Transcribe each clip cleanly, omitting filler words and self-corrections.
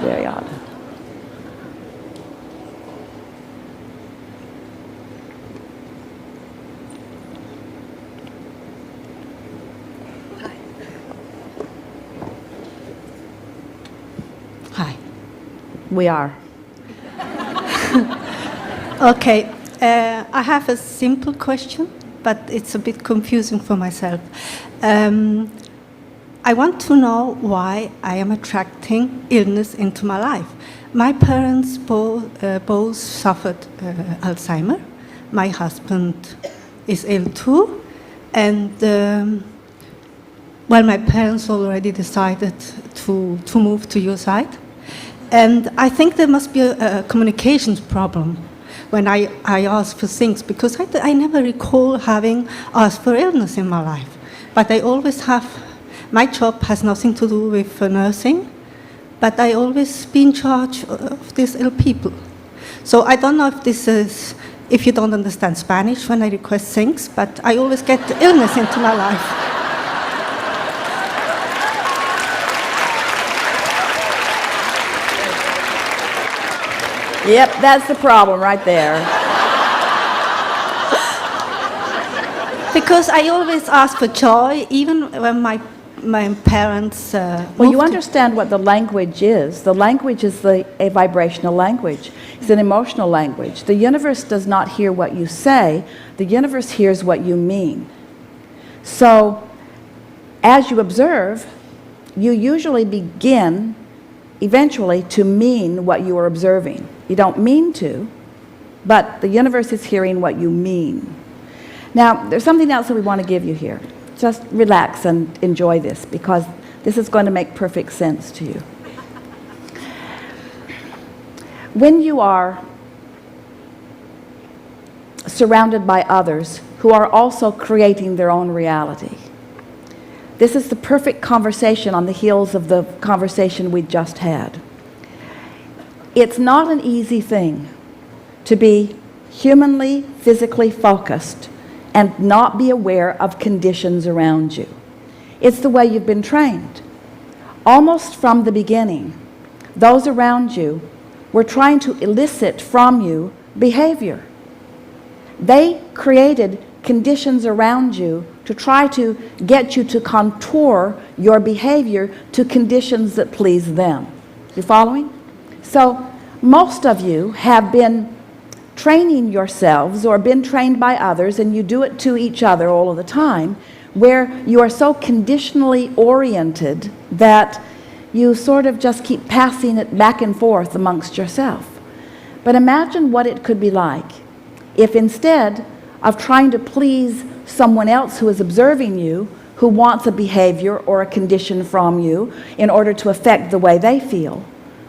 Very odd. Hi. We are. Okay, I have a simple question, but it's a bit confusing for myself. I want to know why I am attracting illness into my life. My parents both suffered Alzheimer. My husband is ill too, and well, my parents already decided to move to your side. And I think there must be a communications problem when I ask for things, because I never recall having asked for illness in my life. But I always have, my job has nothing to do with nursing, but I always be in charge of these ill people. So I don't know if this is, if you don't understand Spanish when I request things, but I always get illness into my life. Yep, that's the problem right there. Because I always ask for joy, even when my parents Well, you understand what the language is. The language is a vibrational language. It's an emotional language. The universe does not hear what you say. The universe hears what you mean. So, as you observe, you usually begin eventually to mean what you are observing. You don't mean to, but the universe is hearing what you mean. Now, there's something else that we want to give you here. Just relax and enjoy this, because this is going to make perfect sense to you. When you are surrounded by others who are also creating their own reality, this is the perfect conversation on the heels of the conversation we just had. It's not an easy thing to be humanly, physically focused and not be aware of conditions around you. It's the way you've been trained. Almost from the beginning, those around you were trying to elicit from you behavior. They created conditions around you to try to get you to contour your behavior to conditions that please them. You following? So most of you have been training yourselves or been trained by others, and you do it to each other all of the time, where you are so conditionally oriented that you sort of just keep passing it back and forth amongst yourself. But imagine what it could be like if, instead of trying to please someone else who is observing you, who wants a behavior or a condition from you in order to affect the way they feel,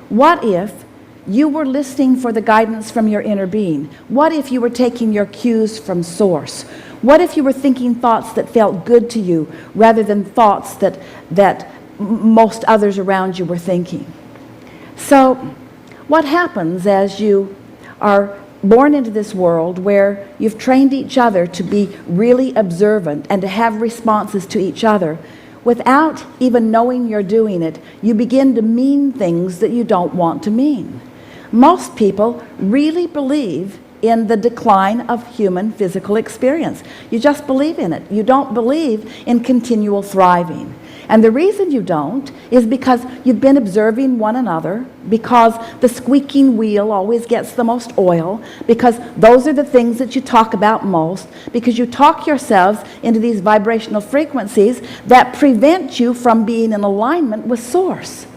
what if you were listening for the guidance from your inner being? What if you were taking your cues from source? What if you were thinking thoughts that felt good to you rather than thoughts that most others around you were thinking? So what happens as you are born into this world where you've trained each other to be really observant and to have responses to each other, without even knowing you're doing it, you begin to mean things that you don't want to mean. Most people really believe in the decline of human physical experience. You just believe in it. You don't believe in continual thriving. And the reason you don't is because you've been observing one another, because the squeaking wheel always gets the most oil, because those are the things that you talk about most, because you talk yourselves into these vibrational frequencies that prevent you from being in alignment with Source.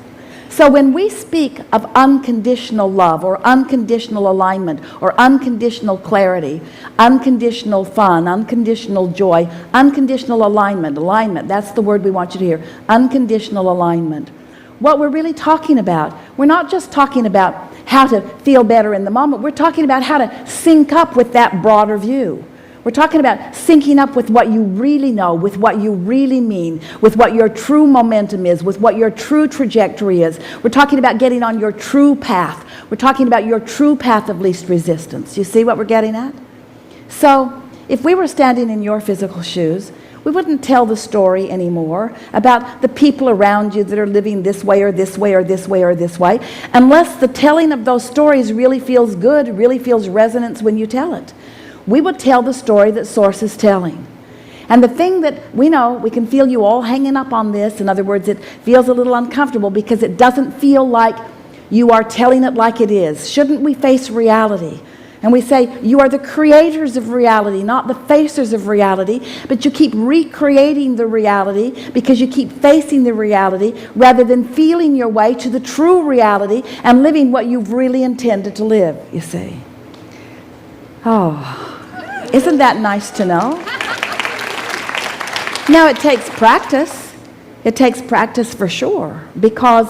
So when we speak of unconditional love or unconditional alignment or unconditional clarity, unconditional fun, unconditional joy, unconditional alignment, that's the word we want you to hear, unconditional alignment. What we're really talking about, we're not just talking about how to feel better in the moment, we're talking about how to sync up with that broader view. We're talking about syncing up with what you really know, with what you really mean, with what your true momentum is, with what your true trajectory is. We're talking about getting on your true path. We're talking about your true path of least resistance. You see what we're getting at? So, if we were standing in your physical shoes, We wouldn't tell the story anymore about the people around you that are living this way or this way or this way or this way, unless the telling of those stories really feels good, really feels resonance when you tell it. We would tell the story that Source is telling. And the thing that we know, we can feel you all hanging up on this. In other words, it feels a little uncomfortable because it doesn't feel like you are telling it like it is. Shouldn't we face reality? And we say, you are the creators of reality, not the facers of reality, but you keep recreating the reality because you keep facing the reality rather than feeling your way to the true reality and living what you've really intended to live, you see. Oh, isn't that nice to know? Now, it takes practice. It takes practice for sure, because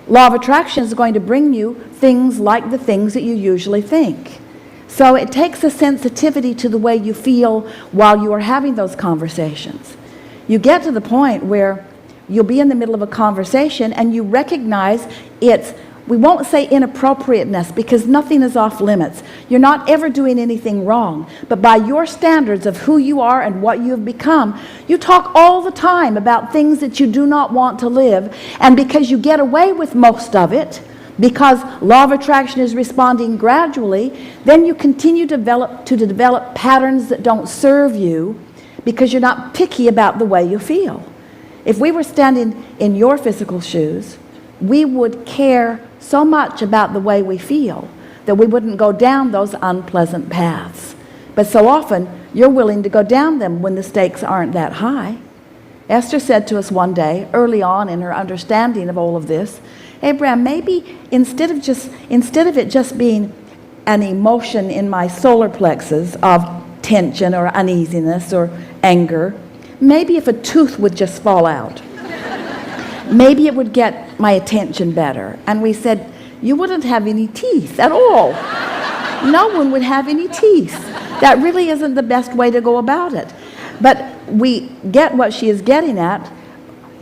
law of attraction is going to bring you things like the things that you usually think. So it takes a sensitivity to the way you feel while you are having those conversations. You get to the point where you'll be in the middle of a conversation and you recognize it's, we won't say inappropriateness because nothing is off limits. You're not ever doing anything wrong. But by your standards of who you are and what you have become, you talk all the time about things that you do not want to live. And because you get away with most of it, because law of attraction is responding gradually, then you continue to develop patterns that don't serve you because you're not picky about the way you feel. If we were standing in your physical shoes, we would care so much about the way we feel that we wouldn't go down those unpleasant paths. But so often, you're willing to go down them when the stakes aren't that high. Esther said to us one day, early on in her understanding of all of this, Abraham, maybe instead of it just being an emotion in my solar plexus of tension or uneasiness or anger, maybe if a tooth would just fall out, maybe it would get my attention better. And we said, you wouldn't have any teeth at all. No one would have any teeth. That really isn't the best way to go about it. But we get what she is getting at.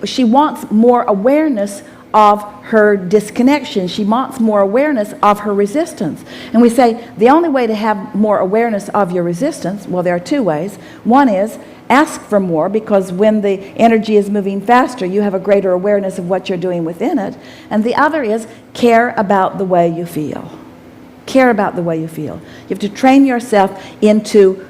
She wants more awareness of her disconnection. She wants more awareness of her resistance. And we say the only way to have more awareness of your resistance, well, there are two ways. One is ask for more, because when the energy is moving faster, you have a greater awareness of what you're doing within it. And the other is care about the way you feel. Care about the way you feel. You have to train yourself into,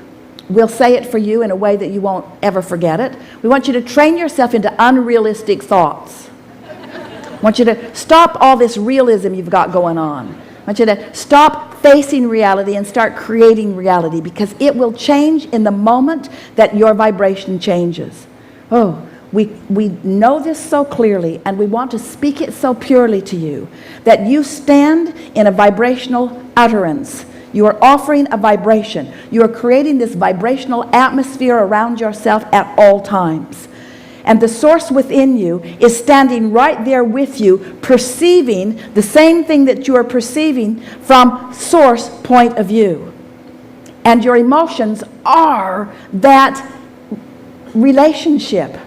we'll say it for you in a way that you won't ever forget it. We want you to train yourself into unrealistic thoughts. I want you to stop all this realism you've got going on. I want you to stop facing reality and start creating reality, because it will change in the moment that your vibration changes. Oh, we know this so clearly, and we want to speak it so purely to you that you stand in a vibrational utterance. You are offering a vibration. You are creating this vibrational atmosphere around yourself at all times. And the source within you is standing right there with you, perceiving the same thing that you are perceiving from source point of view. And your emotions are that relationship.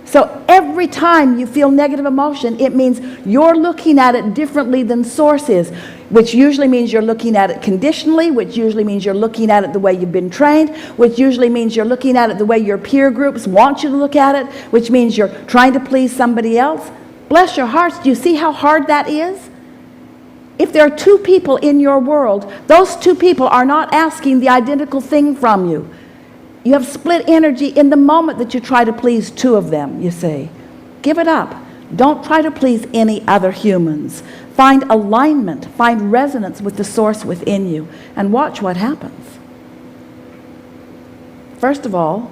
So every time you feel negative emotion, it means you're looking at it differently than source is, which usually means you're looking at it conditionally, which usually means you're looking at it the way you've been trained, which usually means you're looking at it the way your peer groups want you to look at it, which means you're trying to please somebody else. Bless your hearts, do you see how hard that is? If there are two people in your world, those two people are not asking the identical thing from you. You have split energy in the moment that you try to please two of them, you see. Give it up. Don't try to please any other humans. Find alignment, find resonance with the source within you, and watch what happens. First of all,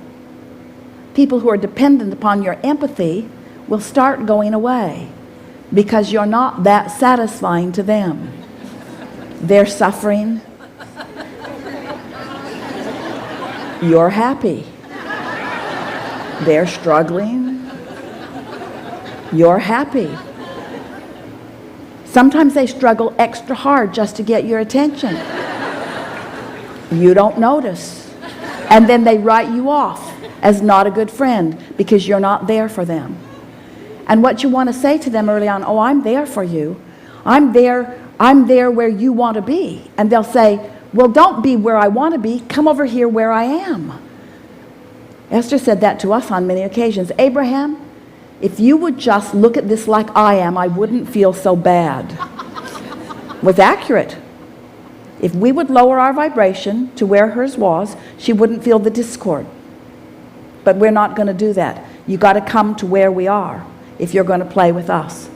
people who are dependent upon your empathy will start going away because you're not that satisfying to them. They're suffering. You're happy. They're struggling. You're happy. Sometimes they struggle extra hard just to get your attention. You don't notice. And then they write you off as not a good friend because you're not there for them. And what you want to say to them early on, oh, I'm there for you. I'm there where you want to be. And they'll say, well, don't be where I want to be. Come over here where I am. Esther said that to us on many occasions. Abraham, if you would just look at this like I am, I wouldn't feel so bad. Was accurate. If we would lower our vibration to where hers was, she wouldn't feel the discord. But we're not going to do that. You got to come to where we are if you're going to play with us.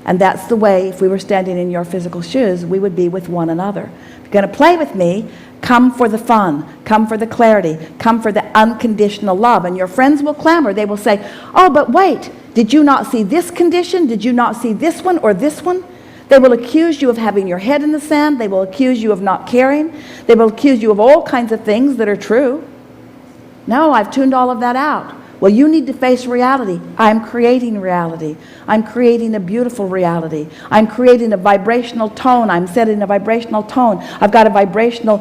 And that's the way, if we were standing in your physical shoes, we would be with one another. If you're going to play with me, come for the fun, come for the clarity, come for the unconditional love. And your friends will clamor. They will say, oh, but wait, did you not see this condition? Did you not see this one or this one? They will accuse you of having your head in the sand. They will accuse you of not caring. They will accuse you of all kinds of things that are true. No, I've tuned all of that out. Well, you need to face reality. I'm creating reality. I'm creating a beautiful reality. I'm creating a vibrational tone. I'm setting a vibrational tone. I've got a vibrational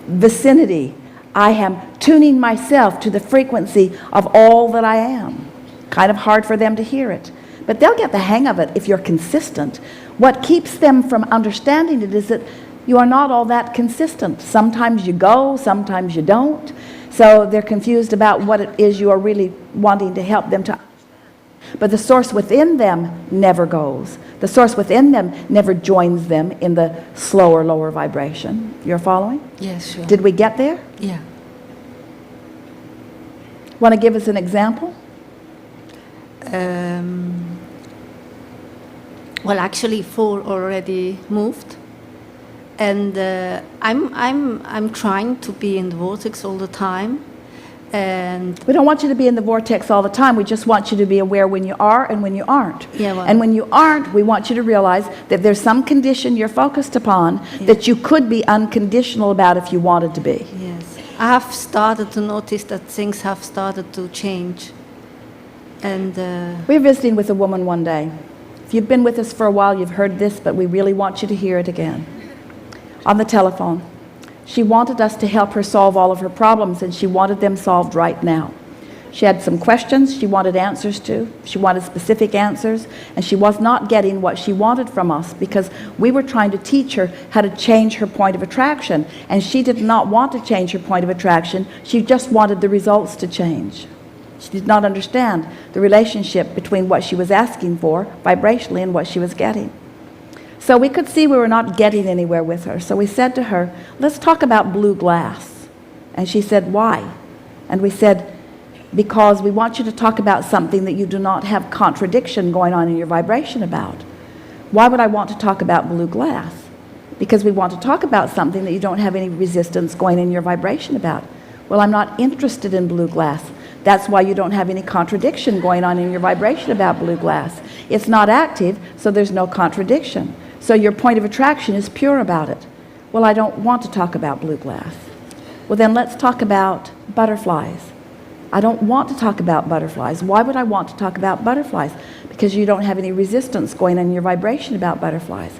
vicinity. I am tuning myself to the frequency of all that I am. Kind of hard for them to hear it. But they'll get the hang of it if you're consistent. What keeps them from understanding it is that you are not all that consistent. Sometimes you go, sometimes you don't. So they're confused about what it is you are really wanting to help them to understand. But the source within them never goes. The source within them never joins them in the slower, lower vibration. You're following? Yes, sure. Did we get there? Yeah. Want to give us an example? Well, actually, 4 already moved. And I'm trying to be in the vortex all the time, and We don't want you to be in the vortex all the time. We just want you to be aware when you are and when you aren't. Yeah, well- And when you aren't, we want you to realize that there's some condition you're focused upon that you could be unconditional about if you wanted to be. yes, I have started to notice that things have started to change, and We were visiting with a woman one day. If you've been with us for a while, you've heard this, but we really want you to hear it again. On the telephone. She wanted us to help her solve all of her problems, and she wanted them solved right now. She had some questions she wanted answers to. She wanted specific answers, and she was not getting what she wanted from us because we were trying to teach her how to change her point of attraction, and she did not want to change her point of attraction. She just wanted the results to change. She did not understand the relationship between what she was asking for vibrationally and what she was getting. So we could see we were not getting anywhere with her. So we said to her, let's talk about blue glass. And she said, why? And we said, because we want you to talk about something that you do not have contradiction going on in your vibration about. Why would I want to talk about blue glass? Because we want to talk about something that you don't have any resistance going in your vibration about. Well, I'm not interested in blue glass. That's why you don't have any contradiction going on in your vibration about blue glass. It's not active, so there's no contradiction. So your point of attraction is pure about it. Well, I don't want to talk about blue glass. Well, then let's talk about butterflies. I don't want to talk about butterflies. Why would I want to talk about butterflies? Because you don't have any resistance going on in your vibration about butterflies.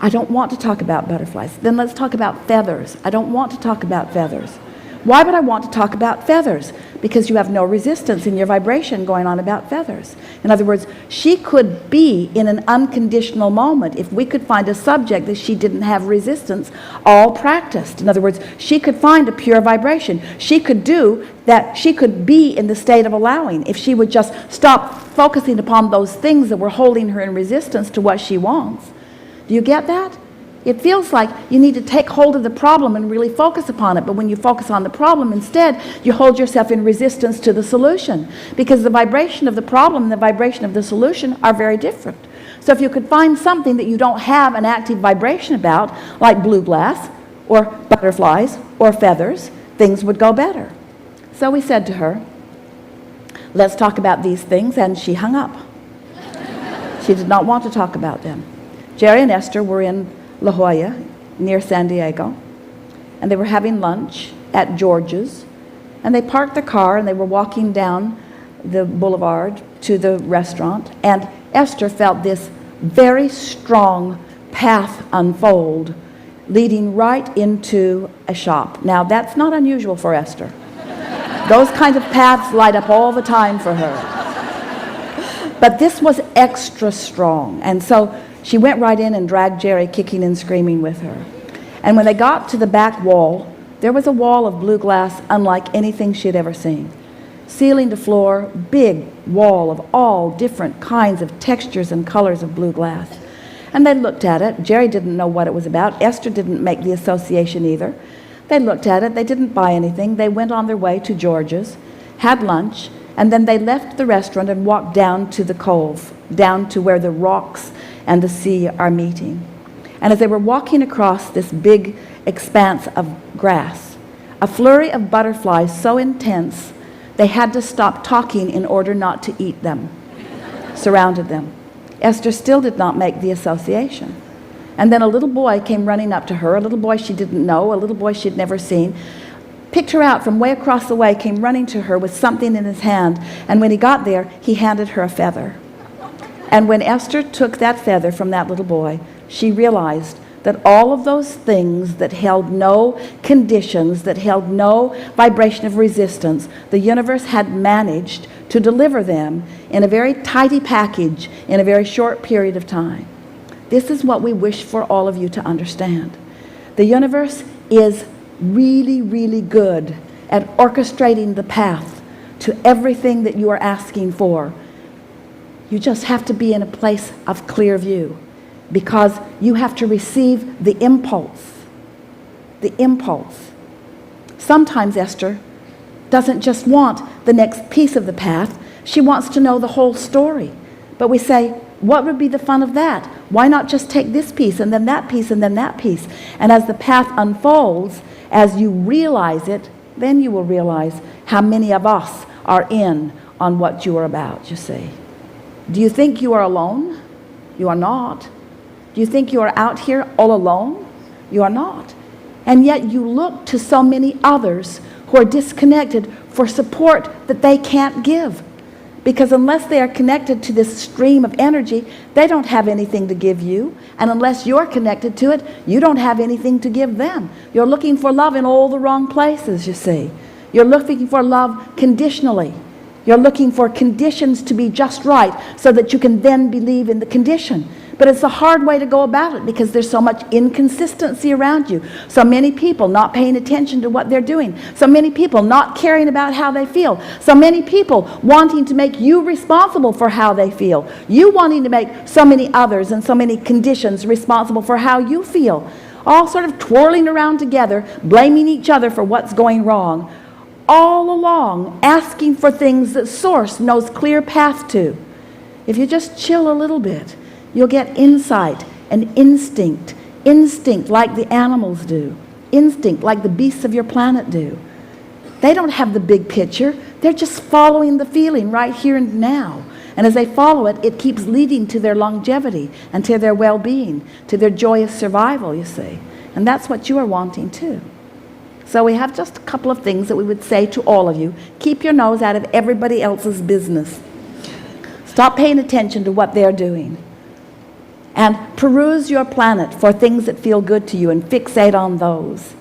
I don't want to talk about butterflies. Then let's talk about feathers. I don't want to talk about feathers. Why would I want to talk about feathers? Because you have no resistance in your vibration going on about feathers. In other words, she could be in an unconditional moment if we could find a subject that she didn't have resistance, all practiced. In other words, she could find a pure vibration. She could do that. She could be in the state of allowing if she would just stop focusing upon those things that were holding her in resistance to what she wants. Do you get that? It feels like you need to take hold of the problem and really focus upon it. But when you focus on the problem instead, you hold yourself in resistance to the solution. Because the vibration of the problem and the vibration of the solution are very different. So if you could find something that you don't have an active vibration about, like blue glass, or butterflies, or feathers, things would go better. So we said to her, let's talk about these things, and she hung up. She did not want to talk about them. Jerry and Esther were in La Jolla, near San Diego, and they were having lunch at George's, and they parked the car and they were walking down the boulevard to the restaurant, and Esther felt this very strong path unfold leading right into a shop. Now that's not unusual for Esther. Those kinds of paths light up all the time for her. But this was extra strong, and so she went right in and dragged Jerry kicking and screaming with her. And when they got to the back wall, There was a wall of blue glass unlike anything she had ever seen. Ceiling to floor, big wall of all different kinds of textures and colors of blue glass. And they looked at it. Jerry didn't know what it was about. Esther didn't make the association either. They looked at it. They didn't buy anything. They went on their way to George's, had lunch, and then they left the restaurant and walked down to the cove, down to where the rocks and the sea are meeting. And as they were walking across this big expanse of grass, a flurry of butterflies so intense they had to stop talking in order not to eat them surrounded them. Esther still did not make the association. And then a little boy came running up to her, a little boy she didn't know, a little boy she'd never seen, picked her out from way across the way, came running to her with something in his hand, and when he got there, he handed her a feather. And when Esther took that feather from that little boy, she realized that all of those things that held no conditions, that held no vibration of resistance, the universe had managed to deliver them in a very tidy package in a very short period of time. This is what we wish for all of you to understand. The universe is really, really good at orchestrating the path to everything that you are asking for. You just have to be in a place of clear view, because you have to receive the impulse. The impulse. Sometimes Esther doesn't just want the next piece of the path, she wants to know the whole story. But we say, what would be the fun of that? Why not just take this piece and then that piece and then that piece? And as the path unfolds, as you realize it, then you will realize how many of us are in on what you are about, you see. Do you think you are alone? You are not. Do you think you are out here all alone? You are not. And yet you look to so many others who are disconnected for support that they can't give. Because unless they are connected to this stream of energy, they don't have anything to give you. And unless you're connected to it, you don't have anything to give them. You're looking for love in all the wrong places, you see. You're looking for love conditionally. You're looking for conditions to be just right so that you can then believe in the condition. But it's a hard way to go about it because there's so much inconsistency around you. So many people not paying attention to what they're doing. So many people not caring about how they feel. So many people wanting to make you responsible for how they feel. You wanting to make so many others and so many conditions responsible for how you feel. All sort of twirling around together, blaming each other for what's going wrong. All along, asking for things that Source knows clear path to. If you just chill a little bit, you'll get insight and instinct. Instinct like the animals do. Instinct like the beasts of your planet do. They don't have the big picture. They're just following the feeling right here and now. And as they follow it, it keeps leading to their longevity and to their well-being, to their joyous survival, you see. And that's what you are wanting too. So we have just a couple of things that we would say to all of you. Keep your nose out of everybody else's business. Stop paying attention to what they're doing. And peruse your planet for things that feel good to you and fixate on those.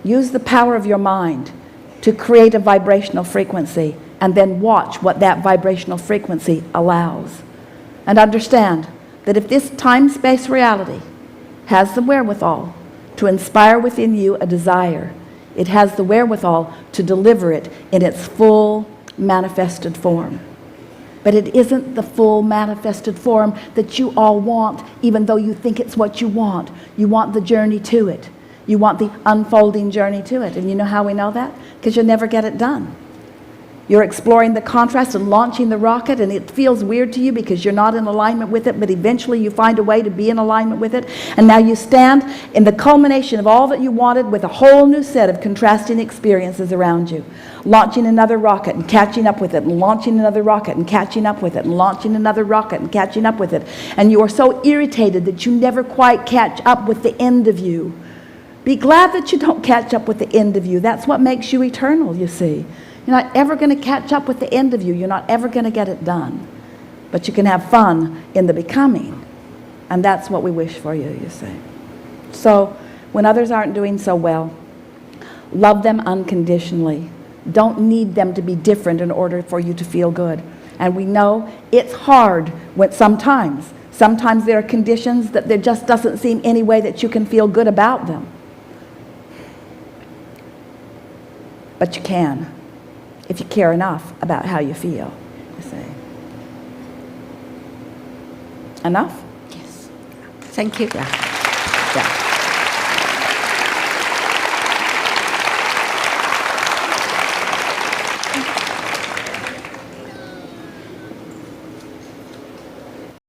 Use the power of your mind to create a vibrational frequency and then watch what that vibrational frequency allows. And understand that if this time-space reality has the wherewithal to inspire within you a desire, it has the wherewithal to deliver it in its full manifested form. But it isn't the full manifested form that you all want, even though you think it's what you want. You want the journey to it. You want the unfolding journey to it. And you know how we know that? Because you'll never get it done. You're exploring the contrast and launching the rocket, and it feels weird to you because you're not in alignment with it, but eventually you find a way to be in alignment with it. And now you stand in the culmination of all that you wanted with a whole new set of contrasting experiences around you. Launching another rocket and catching up with it, and launching another rocket and catching up with it, and launching another rocket and catching up with it. And you are so irritated that you never quite catch up with the end of you. Be glad that you don't catch up with the end of you. That's what makes you eternal, you see. You're not ever going to catch up with the end of you. You're not ever going to get it done. But you can have fun in the becoming. And that's what we wish for you, you see. So when others aren't doing so well, love them unconditionally. Don't need them to be different in order for you to feel good. And we know it's hard when sometimes there are conditions that there just doesn't seem any way that you can feel good about them. But you can, if you care enough about how you feel, you see. Enough? Yes. Thank you. Yeah.